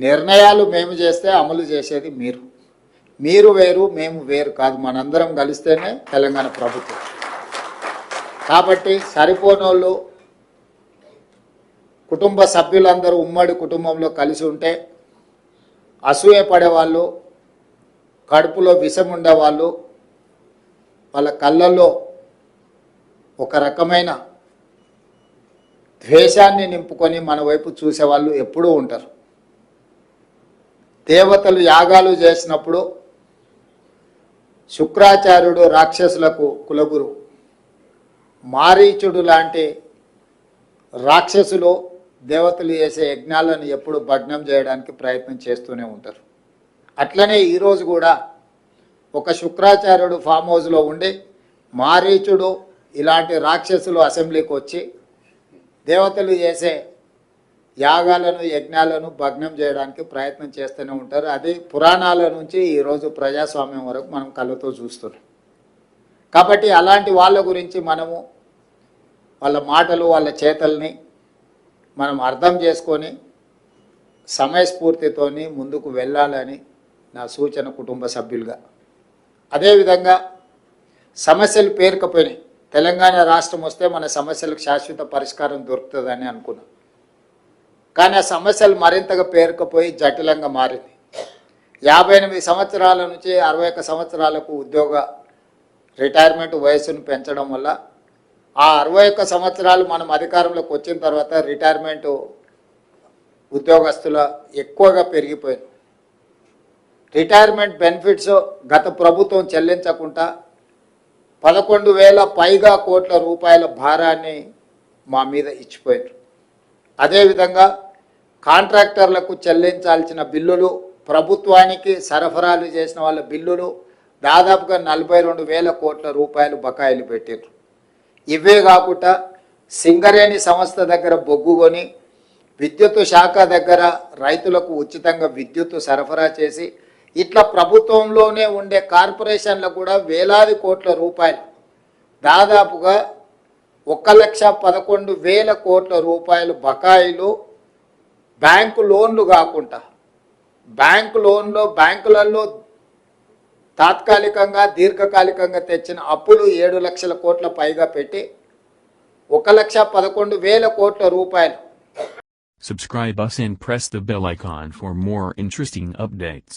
నిర్ణయాలు మేము చేస్తే అమలు చేసేది మీరు. మీరు వేరు, మేము వేరు కాదు. మనందరం కలిస్తేనే తెలంగాణ ప్రభుత్వం. కాబట్టి సరిపోనోళ్ళు, కుటుంబ సభ్యులందరూ ఉమ్మడి కుటుంబంలో కలిసి ఉంటే అసూయ పడేవాళ్ళు, కడుపులో విషం ఉండేవాళ్ళు, వాళ్ళ కళ్ళల్లో ఒక రకమైన ద్వేషాన్ని నింపుకొని మన వైపు చూసేవాళ్ళు ఎప్పుడూ ఉంటారు. దేవతలు యాగాలు చేసినప్పుడు శుక్రాచార్యుడు రాక్షసులకు కులగురు, మారీచుడు లాంటి రాక్షసులు దేవతలు చేసే యజ్ఞాలను ఎప్పుడు భగ్నం చేయడానికి ప్రయత్నం చేస్తూనే ఉంటారు. అట్లనే ఈరోజు కూడా ఒక శుక్రాచార్యుడు ఫామ్ హౌస్లో ఉండి మారీచుడు ఇలాంటి రాక్షసులు అసెంబ్లీకి వచ్చి దేవతలు చేసే యాగాలను యజ్ఞాలను భగ్నం చేయడానికి ప్రయత్నం చేస్తూనే ఉంటారు. అది పురాణాల నుంచి ఈరోజు ప్రజాస్వామ్యం వరకు మనం కళ్ళతో చూస్తున్నాం. కాబట్టి అలాంటి వాళ్ళ గురించి మనము వాళ్ళ మాటలు వాళ్ళ చేతల్ని మనం అర్థం చేసుకొని సమయస్ఫూర్తితోని ముందుకు వెళ్ళాలని నా సూచన కుటుంబ సభ్యులుగా. అదేవిధంగా సమస్యలు పేరుకపోయినాయి. తెలంగాణ రాష్ట్రం వస్తే మన సమస్యలకు శాశ్వత పరిష్కారం దొరుకుతుందని అనుకున్నాం. కానీ ఆ సమస్యలు మరింతగా పేరుకపోయి జటిలంగా మారింది. 58 సంవత్సరాల నుంచి 61 సంవత్సరాలకు ఉద్యోగ రిటైర్మెంట్ వయసును పెంచడం వల్ల ఆ 61 సంవత్సరాలు మనం అధికారంలోకి వచ్చిన తర్వాత రిటైర్మెంటు ఉద్యోగస్తుల ఎక్కువగా పెరిగిపోయింది. రిటైర్మెంట్ బెనిఫిట్స్ గత ప్రభుత్వం చెల్లించకుండా 11,000 పైగా కోట్ల రూపాయల భారాన్ని మా మీద ఇచ్చిపోయారు. అదేవిధంగా కాంట్రాక్టర్లకు చెల్లించాల్సిన బిల్లులు, ప్రభుత్వానికి సరఫరాలు చేసిన వాళ్ళ బిల్లులు దాదాపుగా 42,000 కోట్ల రూపాయలు బకాయిలు పెట్టారు. ఇవే కాకుండా సింగరేణి సంస్థ దగ్గర బొగ్గు కొని విద్యుత్ శాఖ దగ్గర రైతులకు ఉచితంగా విద్యుత్ సరఫరా చేసి ఇట్లా ప్రభుత్వంలోనే ఉండే కార్పొరేషన్లకు కూడా వేలాది కోట్ల రూపాయలు, దాదాపుగా 1,11,000 కోట్ల రూపాయలు బకాయిలు బ్యాంకు లోన్లు కాకుండా బ్యాంకులలో తాత్కాలికంగా దీర్ఘకాలికంగా తెచ్చిన అప్పులు 7 లక్షల కోట్ల పైగా పెట్టి 1,11,000 కోట్ల రూపాయలు. Subscribe us and press the bell icon for more interesting updates.